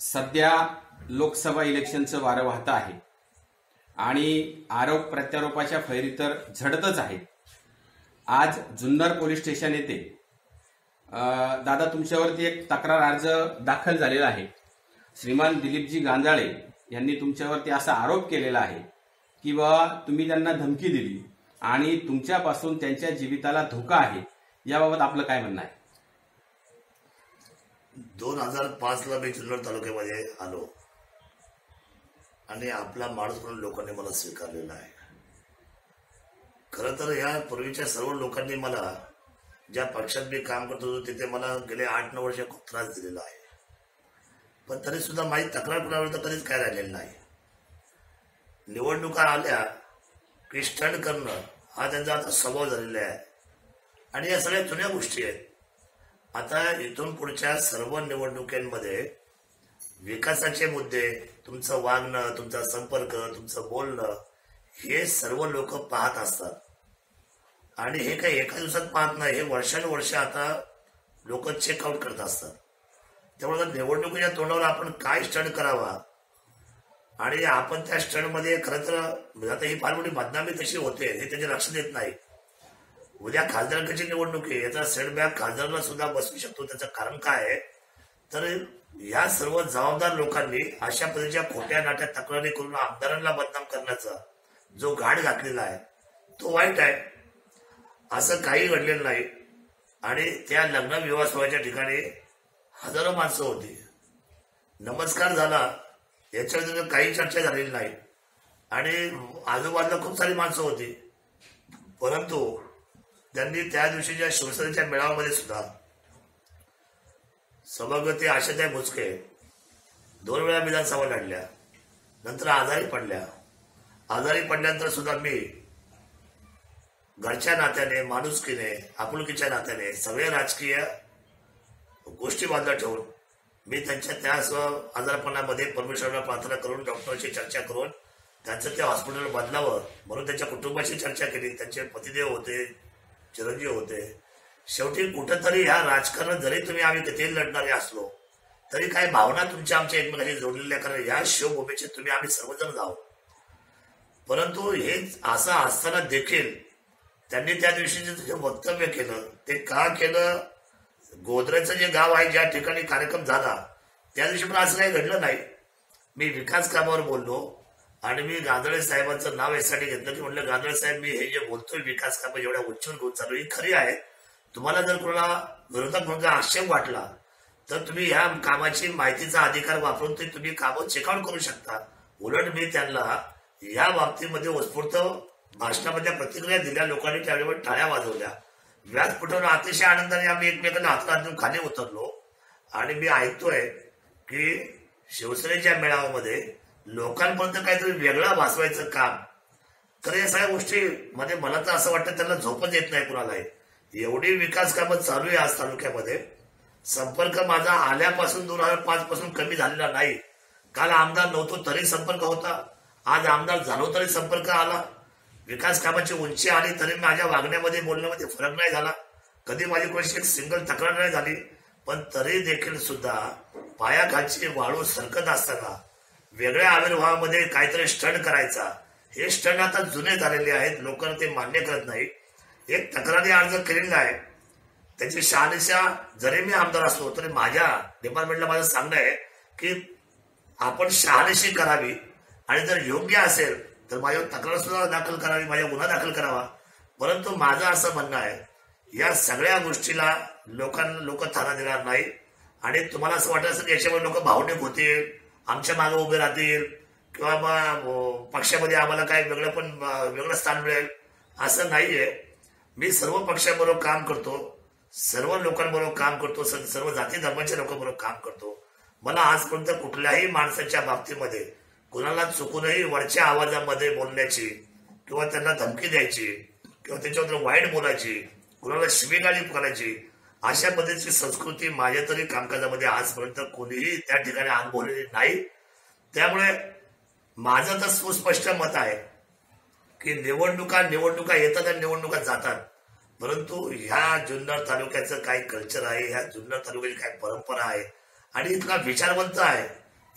सध्या लोकसभा इलेक्शनचं वारं वाहतं आहे आणि आरोप प्रत्यारोपाच्या फैरी तर झडतच आहेत. आज जुन्नर पोलीस स्टेशन येथे दादा तुमच्यावरती एक तक्रार अर्ज दाखल झालेला आहे. श्रीमान दिलीपजी गांजाळे यांनी तुमच्यावरती असा आरोप केलेला आहे की बाबा तुम्ही त्यांना धमकी दिली आणि तुमच्यापासून त्यांच्या जीविताला धोका आहे. याबाबत आपलं काय म्हणणं आहे? 2005ला मी जुन्नर तालुक्यामध्ये आलो आणि आपला माणूस म्हणून लोकांनी मला स्वीकारलेला आहे. खरं तर या पूर्वीच्या सर्व लोकांनी मला ज्या पक्षात मी काम करत होतो तिथे मला गेले 8-9 वर्ष खूप त्रास दिलेला आहे. पण तरी सुद्धा माझी तक्रार कुणावर तर कधीच काय राहिलेलं नाही. निवडणुका आल्या की स्टंट करणं हा त्यांचा आता स्वभाव झालेला आहे आणि या सगळ्या जुन्या गोष्टी आहेत. आता इथून पुढच्या सर्व निवडणुकांमध्ये विकासाचे मुद्दे, तुमचं वागणं, तुमचा संपर्क, तुमचं बोलणं हे सर्व लोक पाहत असतात आणि हे काही एका दिवसात पाहत नाही, हे वर्षानुवर्ष आता लोक चेकआउट करत असतात. त्यामुळे निवडणुकीच्या तोंडावर आपण काय स्टंट करावा आणि आपण त्या स्टंटमध्ये खरं तर आता ही फार मोठी बदनामी कशी होते हे त्याचे लक्ष देत नाही. उद्या खासदारकीची निवडणूक आहे, याचा सेटबॅक खासदारांना सुद्धा बसू शकतो. त्याचं कारण काय आहे तर या सर्व जबाबदार लोकांनी अशा पद्धतीच्या खोट्या नाट्या तक्रारी करून आमदारांना बदनाम करण्याचा जो घाट घातलेला आहे तो वाईट आहे. असं काही घडलेलं नाही आणि त्या लग्न विवाह सोहळ्याच्या ठिकाणी हजारो माणसं होती. नमस्कार झाला याच्यावर काही चर्चा झालेली नाही आणि आजूबाजूला खूप सारी माणसं होती. परंतु त्यांनी त्या दिवशीच्या शिवसेनेच्या मेळाव्यामध्ये सुद्धा सभापती आशाताई बुचके 2 वेळा विधानसभा लढल्या, नंतर आजारी पडल्या. आजारी पडल्यानंतर सुद्धा मी घरच्या नात्याने, माणुसकीने, आपुलकीच्या नात्याने सगळे राजकीय गोष्टी बाजूला ठेवून मी त्यांच्या त्या आजारपणामध्ये परमेश्वराला प्रार्थना करून, डॉक्टरशी चर्चा करून त्यांचं ते हॉस्पिटल बदलावं म्हणून त्यांच्या कुटुंबाशी चर्चा केली. त्यांचे पतिदेव होते, चिरंजीव होते. शेवटी कुठंतरी ह्या राजकारण जरी तुम्ही आम्ही कितीही लढणारे असलो तरी काही भावना तुमच्या आमच्या एकमेकांशी जोडलेल्या, कारण या शिवभूमीचे तुम्ही आम्ही सर्वजण जाऊ. परंतु हे असं असताना देखील त्यांनी त्या दिवशी जे वक्तव्य केलं ते का केलं? गोदरेचं जे गाव आहे ज्या ठिकाणी कार्यक्रम झाला त्या दिवशी पण असं काही घडलं नाही. मी विकास कामावर बोललो आणि मी गांजाळे साहेबांचं नाव यासाठी घेतलं की म्हटलं गांजाळे साहेब मी हे जे बोलतोय विकास कामं एवढ्या उच्चवर घेऊन चालू ही खरी आहे. तुम्हाला जर कोणाला विरोधक म्हणून आक्षेप वाटला तर तुम्ही ह्या कामाची माहितीचा अधिकार वापरून ते तुम्ही कामं चेकआउट करू शकता. उलट मी त्यांना या बाबतीमध्ये उत्स्फूर्त भाषणामध्ये प्रतिक्रिया दिल्या. लोकांनी त्यावेळेवर टाळ्या वाजवल्या. व्यासपीठावर अतिशय आनंदाने आम्ही एकमेकांना हातला देऊन खाली उतरलो आणि मी ऐकतोय की शिवसेनेच्या मेळाव्यामध्ये लोकांपर्यंत काहीतरी वेगळं भासवायचं काम. तर या सगळ्या गोष्टीमध्ये मला तर असं वाटतं त्यांना झोपच येत नाही कुणालाही. एवढी विकास कामं चालू आहे आज तालुक्यामध्ये. संपर्क माझा आल्यापासून 2005 पासून कमी झालेला नाही. काल आमदार नव्हतो तरी संपर्क होता, आज आमदार झालो तरी संपर्क आला. विकास कामाची उंची आली तरी माझ्या वागण्यामध्ये, बोलण्यामध्ये फरक नाही झाला. कधी माझी कोणाची एक सिंगल तक्रार नाही झाली. पण तरी देखील सुद्धा पायाखालची वाळू सरकत असताना वेगळ्या आविर्भावामध्ये काहीतरी स्टंट करायचा, हे स्टंट आता जुने झालेले आहेत. लोकांना ते मान्य करत नाही. एक तक्रारी अर्ज केलेला आहे, त्याची शहानिशा जरी मी आमदार असलो तरी माझ्या डिपार्टमेंटला माझं सांगणं आहे की आपण शहानिशी करावी आणि जर योग्य असेल तर माझ्यावर तक्रार सुद्धा दाखल करावी, माझ्या गुन्हा दाखल करावा. परंतु माझं असं म्हणणं आहे या सगळ्या गोष्टीला लोक थारा देणार नाही आणि तुम्हाला असं वाटत असेल की याच्यामुळे लोक भावनिक होतील, आमच्या मागे उभे राहतील किंवा पक्षामध्ये आम्हाला काय वेगळं स्थान मिळेल, असं नाहीये. मी सर्व पक्षांबरोबर काम करतो, सर्व लोकांबरोबर काम करतो, सर्व जाती धर्माच्या लोकांबरोबर काम करतो. मला आजपर्यंत कुठल्याही माणसाच्या बाबतीमध्ये कुणाला चुकूनही वरच्या आवाजामध्ये बोलण्याची किंवा त्यांना धमकी द्यायची किंवा त्याच्याबद्दल वाईट बोलायची, कुणाला शिवीगाळी करायची अशा पद्धतीची संस्कृती माझ्या तरी कामकाजामध्ये आजपर्यंत कोणीही त्या ठिकाणी अनुभवलेली नाही. त्यामुळे माझं तर सुस्पष्ट मत आहे की निवडणुका येतात आणि निवडणुका जातात, परंतु ह्या जुन्नर तालुक्याचं काय कल्चर आहे, ह्या जुन्नर तालुक्याची काय परंपरा आहे आणि इतका विचारवंत आहे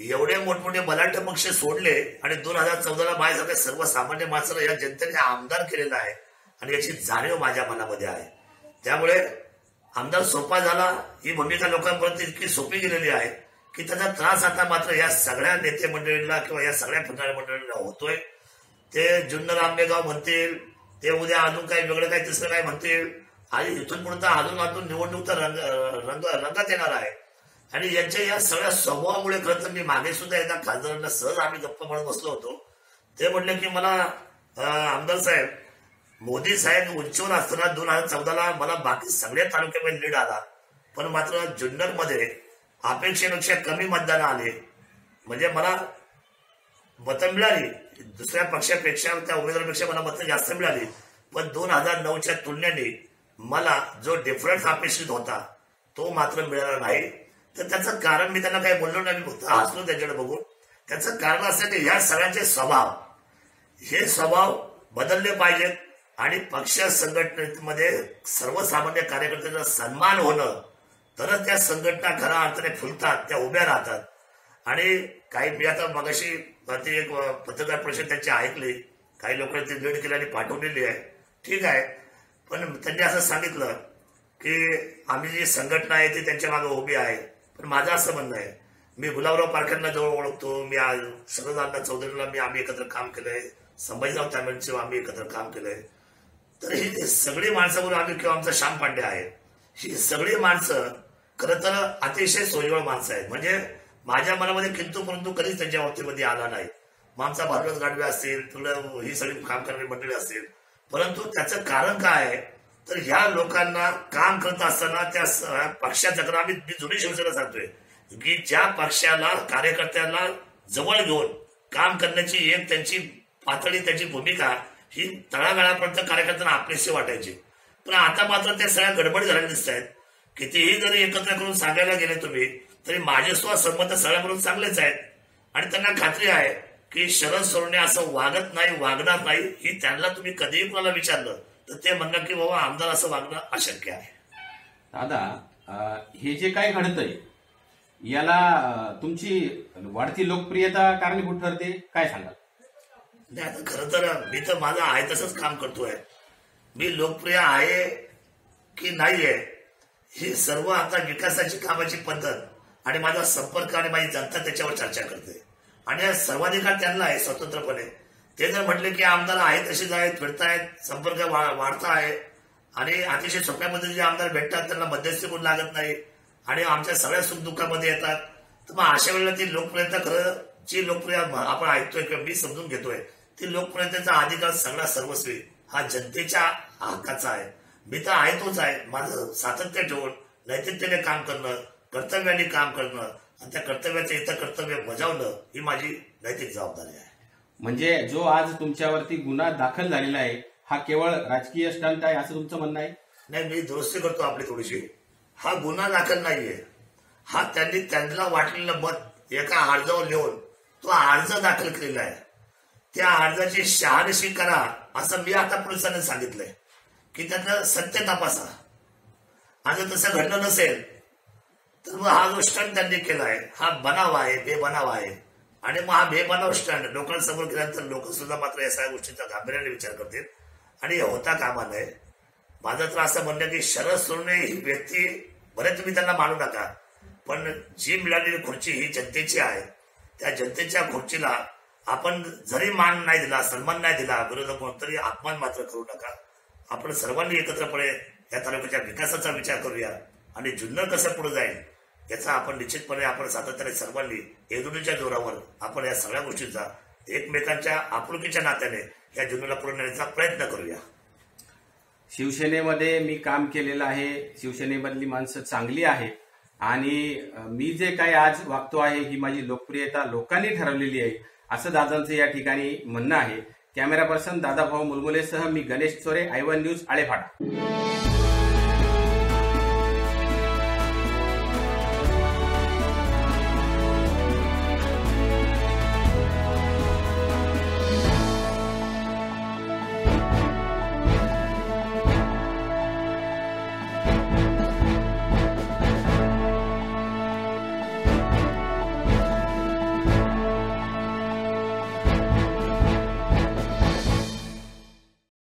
एवढे मोठमोठे बलाढ्य पक्ष सोडले आणि 2014ला माझ्यासारख्या सर्वसामान्य माणसाला या जनतेने आमदार केलेला आहे आणि याची जाणीव माझ्या मनामध्ये आहे. त्यामुळे आमदार सोपा झाला ही भूमिका लोकांपर्यंत इतकी सोपी गेलेली आहे की त्याचा त्रास आता मात्र या सगळ्या नेते मंडळींना किंवा या सगळ्या फुटाळ मंडळींना होतोय. ते जुन्नर आंबेगाव म्हणतील, ते उद्या अजून काही वेगळं काही तिसरं काय म्हणतील आणि इथून पुढे अजून निवडणूक तर रंगात येणार आहे. आणि यांच्या या सगळ्या स्वभावामुळे खरं तर मी मागे सुद्धा एकदा खासदारांना सहज आम्ही गप्पा म्हणत बसलो होतो. ते म्हटले की मला आमदार साहेब, मोदी साहेब उंचीवर असताना 2014ला मला बाकी सगळ्या तालुक्यामध्ये लीड आला, पण मात्र जुन्नरमध्ये अपेक्षेपेक्षा कमी मतदान आले. म्हणजे मला मतं मिळाली, दुसऱ्या पक्षापेक्षा त्या उमेदवारापेक्षा मला मतं जास्त मिळाली, पण 2009च्या तुलनेने मला जो डिफरन्स अपेक्षित होता तो मात्र मिळाला नाही. तर त्याचं कारण मी त्यांना काही बोललो नाही, मी फक्त हसलो त्याच्याकडे बघून. त्याचं कारण असं की या सगळ्यांचे हे स्वभाव बदलले पाहिजेत आणि पक्ष संघटनेमध्ये सर्वसामान्य कार्यकर्त्यांचा सन्मान होणं, तरच त्या संघटना खऱ्या अर्थाने फुलतात, त्या उभ्या राहतात. आणि काही मी आता मगाशी ती एक पत्रकार परिषद त्यांची ऐकली, काही लोकांनी ती लीड केली आणि पाठवलेली आहे, ठीक आहे. पण त्यांनी असं सांगितलं की आम्ही जी संघटना आहे ती त्यांच्या मागे उभी आहे. पण माझं असं म्हणणं आहे, मी गुलाबराव पारखेंना जवळ ओळखतो, मी शरद चौधरीला आम्ही एकत्र काम केलंय, संभाजीराव तांबेंचे आम्ही एकत्र काम केलंय. तर ही सगळी माणसं बोलून आम्ही किंवा आमचा श्याम पांडे आहे, ही सगळी माणसं खरं तर अतिशय सोयीवळ माणसं आहेत. म्हणजे माझ्या मनामध्ये किंतु परंतु कधीच त्यांच्या बाबतीमध्ये आला नाही. मग आमचा भारत गाडवे असतील, तुला ही सगळी काम करणारी मंडळी असतील. परंतु त्याचं कारण काय आहे तर ह्या लोकांना काम करत असताना त्या पक्षाचं मी जुनी शिवसेना सांगतोय की ज्या पक्षाला कार्यकर्त्यांना जवळ घेऊन काम करण्याची एक त्यांची पातळी, त्यांची भूमिका ही तळागाळापर्यंत कार्यकर्त्यांना आपलीशी वाटायची. पण आता मात्र त्या सगळ्या गडबड झालेल्या दिसत आहेत. कितीही जरी एकत्र करून सांगायला गेले तुम्ही तरी माझे सुद्धा संबंध सगळ्याबरोबर चांगलेच आहेत. आणि त्यांना खात्री आहे की शरद सोनवणे असं वागत नाही, वागणार नाही. ही त्यांना तुम्ही कधीही कोणाला विचारलं तर ते म्हणणार की बाबा आमदार असं वागणं अशक्य आहे. दादा, हे जे काय घडतंय याला तुमची वाढती लोकप्रियता कारणीभूत ठरते, काय सांगाल? नाही, आता खरं तर मी तर माझं आहे तसंच काम करतोय. मी लोकप्रिय आहे की नाहीये ही सर्व आता विकासाची कामाची पद्धत आणि माझा संपर्क आणि माझी जनता त्याच्यावर चर्चा करते. आणि सर्वाधिकार त्यांना आहे स्वतंत्रपणे. ते जर म्हटले की आमदार आहे तसेच आहेत, फिरतायत, संपर्क वाढता आहे आणि अतिशय सोप्या पद्धतीचे आमदार भेटतात, त्यांना मध्यस्थी पण लागत नाही आणि आमच्या सगळ्या सुखदुःखामध्ये येतात, तर मग अशा वेळेला ती लोकप्रियता खरं जी लोकप्रिय आपण ऐकतोय किंवा मी समजून घेतोय ती लोकप्रियतेचा अधिकार सगळा सर्वस्वी हा जनतेच्या हक्काचा आहे. मी तर आहे तोच आहे. माझं सातत्य ठेवून नैतिकतेने काम करणं, कर्तव्याने काम करणं आणि त्या कर्तव्याचं इतर कर्तव्य बजावणं ही माझी नैतिक जबाबदारी आहे. म्हणजे जो आज तुमच्यावरती गुन्हा दाखल झालेला आहे हा केवळ राजकीय स्टंट आहे असं तुमचं म्हणणं आहे? नाही, मी दुरुस्ती करतो आपली थोडीशी. हा गुन्हा दाखल नाहीये, हा त्यांना वाटलेलं मत एका अर्जावर लिहून तो अर्ज दाखल केलेला आहे. त्या अर्जाची शहानिशी करा असं मी आता पोलिसांनी सांगितलंय की त्याचं सत्य तपासा. आणि तसं घडलं नसेल तर मग हा जो स्टंट त्यांनी केलाय हा बनाव आहे, बेबनाव आहे. आणि मग हा बेबनाव स्टंट लोकांसमोर केल्यानंतर लोक सुद्धा मात्र या सगळ्या गोष्टींचा गांभीर्याने विचार करतील आणि हे होता कामा नये. माझं तर असं म्हणणं की शरद सोनवणे ही व्यक्ती बरे तुम्ही त्यांना मानू नका, पण जी मिळालेली खुर्ची ही जनतेची आहे. त्या जनतेच्या खुर्चीला आपण जरी मान नाही दिला, सन्मान नाही दिला विरोधक म्हणून, तरी अपमान मात्र करू नका. आपण सर्वांनी एकत्रपणे या तालुक्याच्या विकासाचा विचार करूया आणि जुन्नर कसं पुढे जाईल याचा आपण निश्चितपणे आपण सातत्याने सर्वांनी एकजुटीच्या जोरावर आपण या सगळ्या गोष्टींचा एकमेकांच्या आपुलकीच्या नात्याने या जुन्नरला पुढे नेण्याचा प्रयत्न करूया. शिवसेनेमध्ये मी काम केलेलं आहे, शिवसेनेमधली माणसं चांगली आहेत आणि मी जे काही आज वागतो आहे ही माझी लोकप्रियता लोकांनी ठरवलेली आहे असं दादांचं या ठिकाणी म्हणणं आहे. कॅमेरा पर्सन दादाभाऊ मुलमुलेसह मी गणेश चोरे, I1 न्यूज, आळेफाटा.